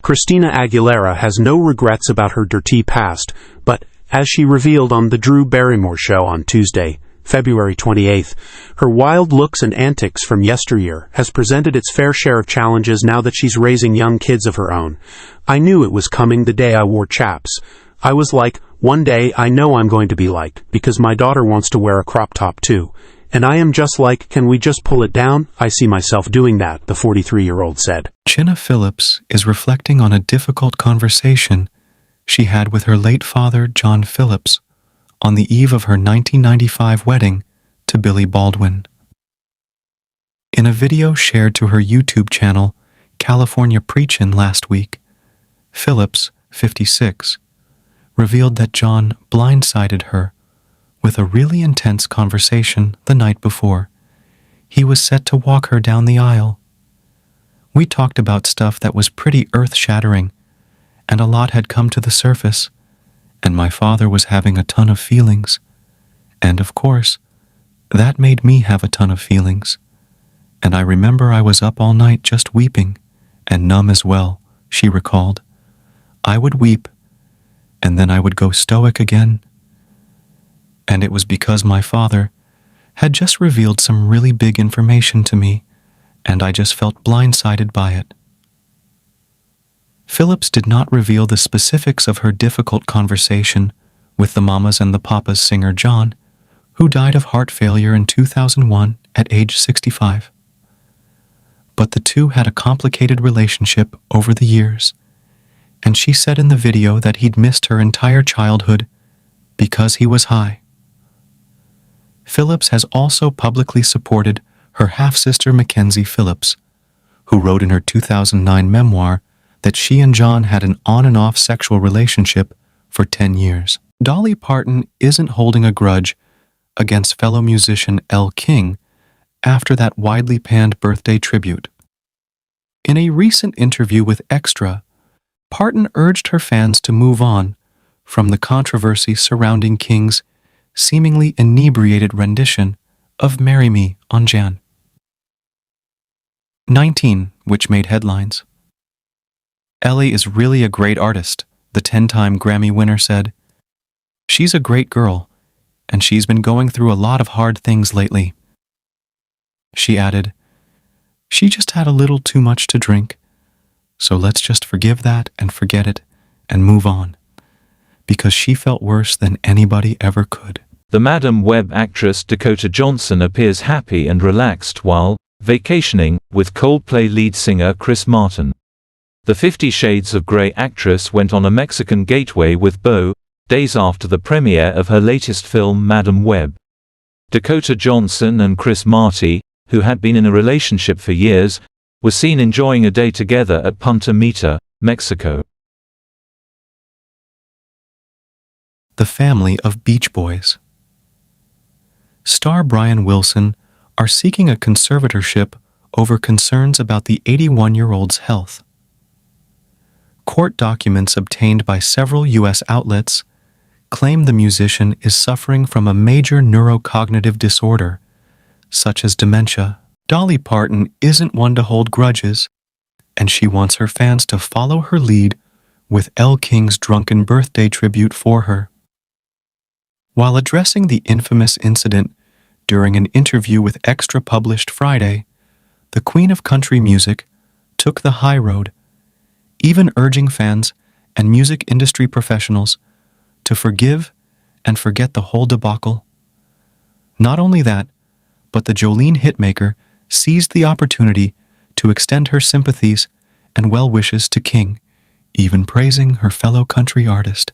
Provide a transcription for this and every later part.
Christina Aguilera has no regrets about her dirty past, but, as she revealed on The Drew Barrymore Show on Tuesday, February 28th, her wild looks and antics from yesteryear has presented its fair share of challenges now that she's raising young kids of her own. I knew it was coming the day I wore chaps. I was like, one day I know I'm going to be liked, because my daughter wants to wear a crop top too. And I am just like, can we just pull it down? I see myself doing that, the 43-year-old said. Jenna Phillips is reflecting on a difficult conversation she had with her late father, John Phillips, on the eve of her 1995 wedding to Billy Baldwin. In a video shared to her YouTube channel, California Preachin' last week, Phillips, 56, revealed that John blindsided her with a really intense conversation the night before. He was set to walk her down the aisle. We talked about stuff that was pretty earth-shattering, and a lot had come to the surface, and my father was having a ton of feelings. And of course, that made me have a ton of feelings. And I remember I was up all night just weeping, and numb as well, she recalled. I would weep, and then I would go stoic again. And it was because my father had just revealed some really big information to me, and I just felt blindsided by it. Phillips did not reveal the specifics of her difficult conversation with the Mamas and the Papas singer John, who died of heart failure in 2001 at age 65. But the two had a complicated relationship over the years, and she said in the video that he'd missed her entire childhood because he was high. Phillips has also publicly supported her half-sister Mackenzie Phillips, who wrote in her 2009 memoir that she and John had an on-and-off sexual relationship for 10 years. Dolly Parton isn't holding a grudge against fellow musician Elle King after that widely panned birthday tribute. In a recent interview with Extra, Parton urged her fans to move on from the controversy surrounding King's seemingly inebriated rendition of Marry Me on Jan. 19, which made headlines. Ellie is really a great artist, the 10-time Grammy winner said. She's a great girl, and she's been going through a lot of hard things lately. She added, she just had a little too much to drink, so let's just forgive that and forget it and move on, because she felt worse than anybody ever could. The Madam Web actress Dakota Johnson appears happy and relaxed while vacationing with Coldplay lead singer Chris Martin. The 50 Shades of Grey actress went on a Mexican getaway with Beau, days after the premiere of her latest film Madam Web. Dakota Johnson and Chris Martin, who had been in a relationship for years, were seen enjoying a day together at Punta Mita, Mexico. The family of Beach Boys. Star Brian Wilson are seeking a conservatorship over concerns about the 81-year-old's health. Court documents obtained by several U.S. outlets claim the musician is suffering from a major neurocognitive disorder, such as dementia. Dolly Parton isn't one to hold grudges, and she wants her fans to follow her lead with Elle King's drunken birthday tribute for her. While addressing the infamous incident during an interview with Extra published Friday, the Queen of Country Music took the high road, even urging fans and music industry professionals to forgive and forget the whole debacle. Not only that, but the Jolene hitmaker seized the opportunity to extend her sympathies and well wishes to King, even praising her fellow country artist.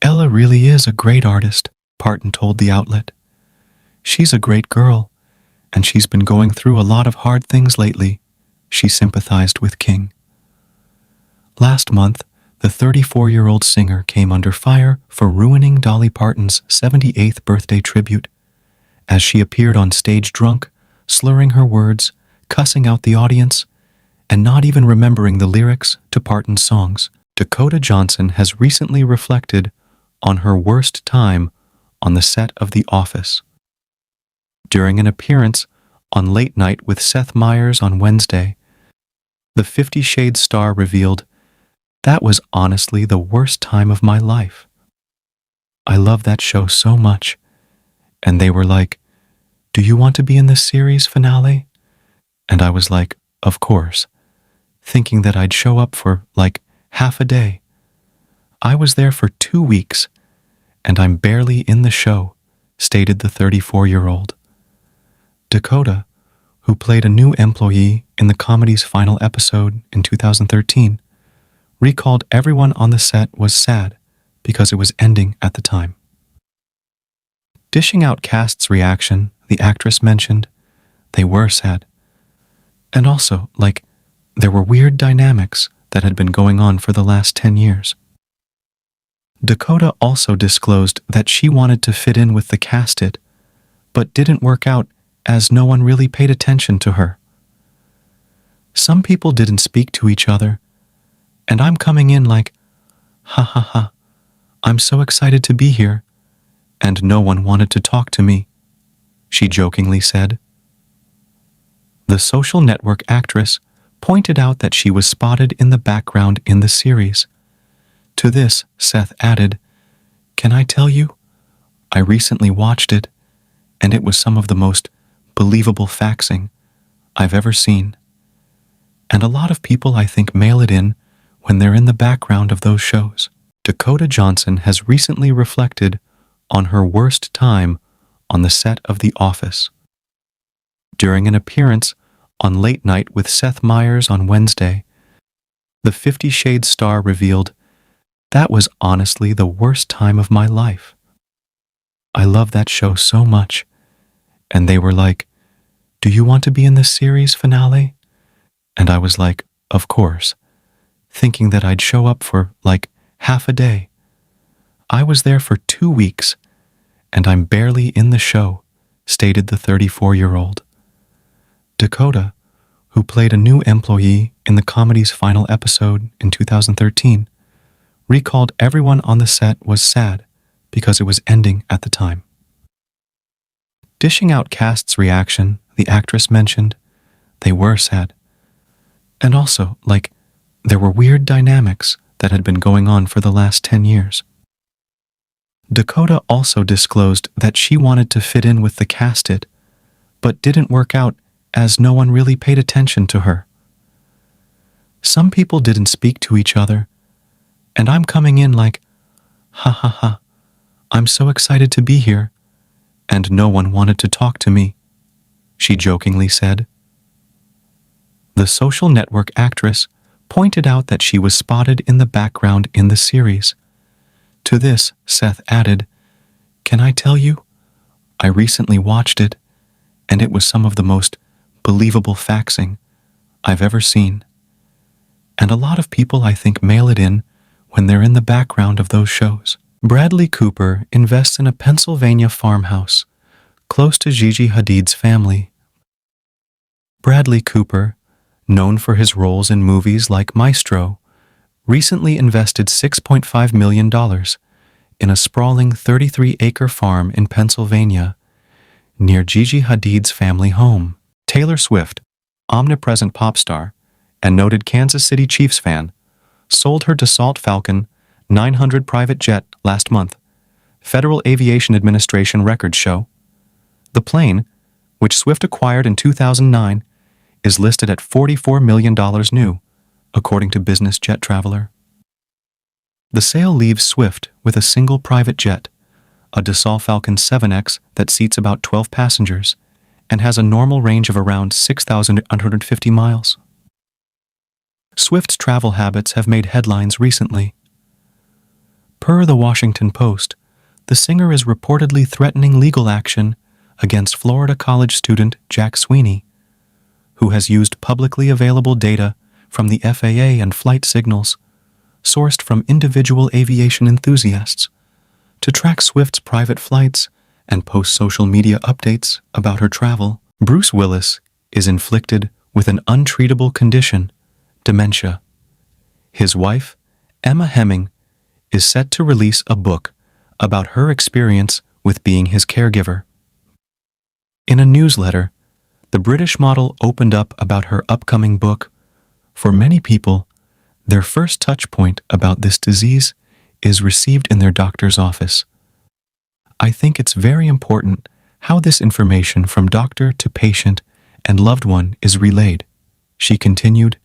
Ella really is a great artist, Parton told the outlet. She's a great girl, and she's been going through a lot of hard things lately, she sympathized with King. Last month, the 34-year-old singer came under fire for ruining Dolly Parton's 78th birthday tribute, as she appeared on stage drunk, slurring her words, cussing out the audience, and not even remembering the lyrics to Parton's songs. Dakota Johnson has recently reflected on her worst time on the set of The Office. During an appearance on Late Night with Seth Meyers on Wednesday, The 50 Shades star revealed, "That was honestly the worst time of my life. I love that show so much." And they were like, "Do you want to be in the series finale?" And I was like, "Of course," thinking that I'd show up for like half a day. I was there for 2 weeks, and I'm barely in the show, stated the 34-year-old. Dakota, who played a new employee in the comedy's final episode in 2013, recalled everyone on the set was sad because it was ending at the time. Dishing out cast's reaction, the actress mentioned, "They were sad. And also, like, there were weird dynamics that had been going on for the last 10 years. Dakota also disclosed that she wanted to fit in with the casted, but didn't work out as no one really paid attention to her. Some people didn't speak to each other, and I'm coming in like, ha ha ha, I'm so excited to be here, and no one wanted to talk to me," she jokingly said. The social network actress pointed out that she was spotted in the background in the series. To this, Seth added, "Can I tell you? I recently watched it, and it was some of the most believable faxing I've ever seen. And a lot of people, I think, mail it in when they're in the background of those shows." Dakota Johnson has recently reflected on her worst time on the set of The Office. During an appearance on Late Night with Seth Meyers on Wednesday, the 50 Shades star revealed, "That was honestly the worst time of my life. I love that show so much." And they were like, "Do you want to be in the series finale?" And I was like, "Of course," thinking that I'd show up for like half a day. I was there for 2 weeks, and I'm barely in the show, stated the 34-year-old. Dakota, who played a new employee in the comedy's final episode in 2013, recalled everyone on the set was sad because it was ending at the time. Dishing out cast's reaction, the actress mentioned, "They were sad. And also, like, there were weird dynamics that had been going on for the last 10 years. Dakota also disclosed that she wanted to fit in with the casted, but didn't work out as no one really paid attention to her. Some people didn't speak to each other, and I'm coming in like, ha ha ha, I'm so excited to be here, and no one wanted to talk to me," she jokingly said. The social network actress pointed out that she was spotted in the background in the series. To this, Seth added, "Can I tell you? I recently watched it, and it was some of the most believable faxing I've ever seen. And a lot of people, I think, mail it in when they're in the background of those shows." Bradley Cooper invests in a Pennsylvania farmhouse close to Gigi Hadid's family. Bradley Cooper, known for his roles in movies like Maestro, recently invested $6.5 million in a sprawling 33-acre farm in Pennsylvania near Gigi Hadid's family home. Taylor Swift, omnipresent pop star and noted Kansas City Chiefs fan, sold her Dassault Falcon 900 private jet last month, Federal Aviation Administration records show. The plane, which Swift acquired in 2009, is listed at $44 million new, according to Business Jet Traveler. The sale leaves Swift with a single private jet, a Dassault Falcon 7X that seats about 12 passengers and has a normal range of around 6,150 miles. Swift's travel habits have made headlines recently. Per the Washington Post, the singer is reportedly threatening legal action against Florida college student Jack Sweeney, who has used publicly available data from the FAA and flight signals sourced from individual aviation enthusiasts to track Swift's private flights and post social media updates about her travel. Bruce Willis is inflicted with an untreatable condition, dementia. His wife, Emma Hemming, is set to release a book about her experience with being his caregiver. In a newsletter, the British model opened up about her upcoming book, For many people, their first touch point about this disease is received in their doctor's office. I think it's very important how this information from doctor to patient and loved one is relayed. She continued,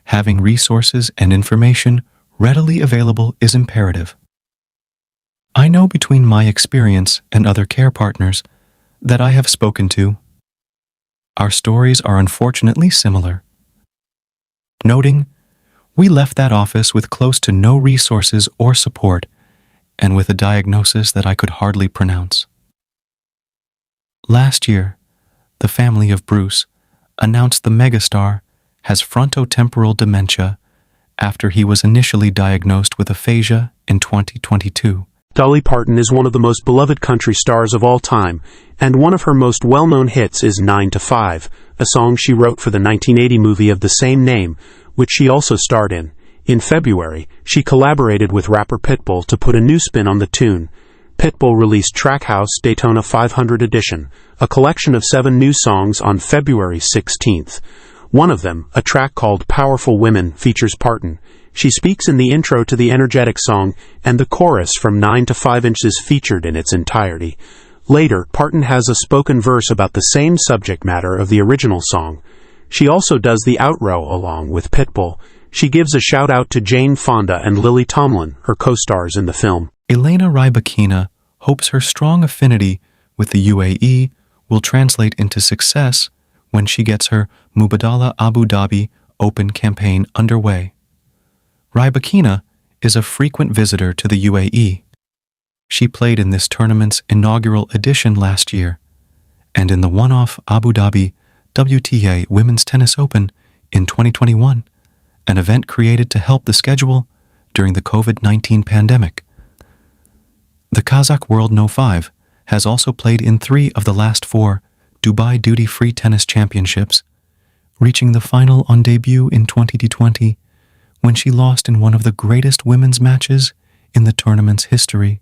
having resources and information readily available is imperative. I know between my experience and other care partners that I have spoken to, our stories are unfortunately similar. Noting, we left that office with close to no resources or support and with a diagnosis that I could hardly pronounce. Last year, the family of Bruce announced the megastar has frontotemporal dementia after he was initially diagnosed with aphasia in 2022. Dolly Parton is one of the most beloved country stars of all time, and one of her most well-known hits is 9 to 5, a song she wrote for the 1980 movie of the same name, which she also starred in. In February, she collaborated with rapper Pitbull to put a new spin on the tune. Pitbull released Trackhouse Daytona 500 Edition, a collection of 7 new songs on February 16th. One of them, a track called Powerful Women, features Parton. She speaks in the intro to the energetic song, and the chorus from 9 to 5 inches featured in its entirety. Later, Parton has a spoken verse about the same subject matter of the original song. She also does the outro along with Pitbull. She gives a shout-out to Jane Fonda and Lily Tomlin, her co-stars in the film. Elena Rybakina hopes her strong affinity with the UAE will translate into success when she gets her Mubadala Abu Dhabi Open campaign underway. Rybakina is a frequent visitor to the UAE. She played in this tournament's inaugural edition last year, and in the one-off Abu Dhabi WTA Women's Tennis Open in 2021, an event created to help the schedule during the COVID-19 pandemic. The Kazakh World No. 5 has also played in 3 of the last 4 Dubai Duty-Free Tennis Championships, reaching the final on debut in 2020 when she lost in one of the greatest women's matches in the tournament's history.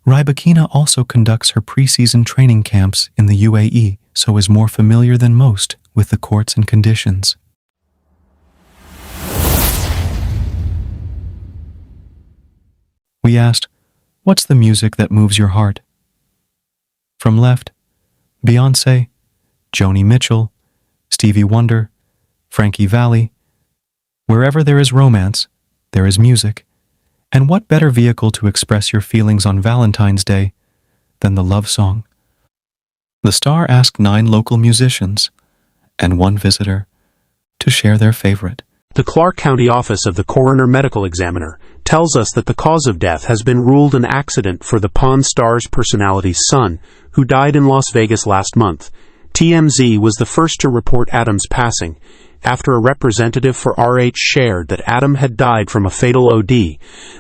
Rybakina also conducts her preseason training camps in the UAE, so is more familiar than most with the courts and conditions. We asked, what's the music that moves your heart? From left, Beyoncé, Joni Mitchell, Stevie Wonder, Frankie Valli. Wherever there is romance, there is music. And what better vehicle to express your feelings on Valentine's Day than the love song? The Star asked 9 local musicians and 1 visitor to share their favorite. The Clark County Office of the Coroner Medical Examiner tells us that the cause of death has been ruled an accident for the Pawn Stars personality's son, who died in Las Vegas last month. TMZ was the first to report Adam's passing, after a representative for RH shared that Adam had died from a fatal OD.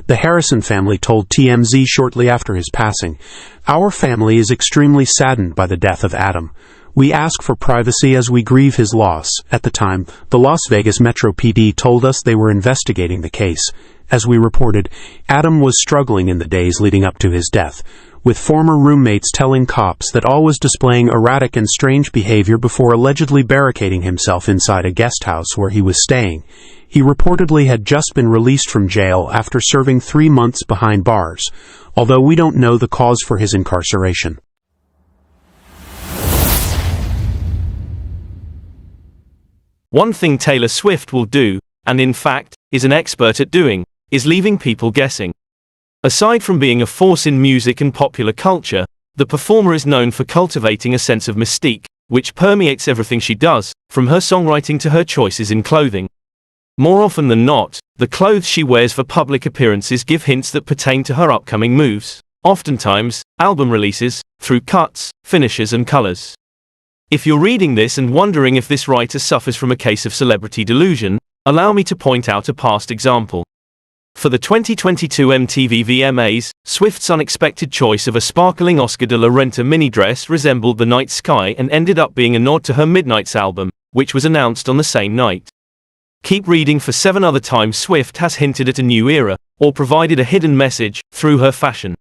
The Harrison family told TMZ shortly after his passing, "Our family is extremely saddened by the death of Adam. We ask for privacy as we grieve his loss." At the time, the Las Vegas Metro PD told us they were investigating the case. As we reported, Adam was struggling in the days leading up to his death, with former roommates telling cops that all was displaying erratic and strange behavior before allegedly barricading himself inside a guest house where he was staying. He reportedly had just been released from jail after serving 3 months behind bars, although we don't know the cause for his incarceration. One thing Taylor Swift will do, and in fact, is an expert at doing, is leaving people guessing. Aside from being a force in music and popular culture, the performer is known for cultivating a sense of mystique, which permeates everything she does, from her songwriting to her choices in clothing. More often than not, the clothes she wears for public appearances give hints that pertain to her upcoming moves, oftentimes, album releases, through cuts, finishes and colors. If you're reading this and wondering if this writer suffers from a case of celebrity delusion, allow me to point out a past example. For the 2022 MTV VMAs, Swift's unexpected choice of a sparkling Oscar de la Renta mini dress resembled the night sky and ended up being a nod to her Midnights album, which was announced on the same night. Keep reading for 7 other times Swift has hinted at a new era, or provided a hidden message, through her fashion.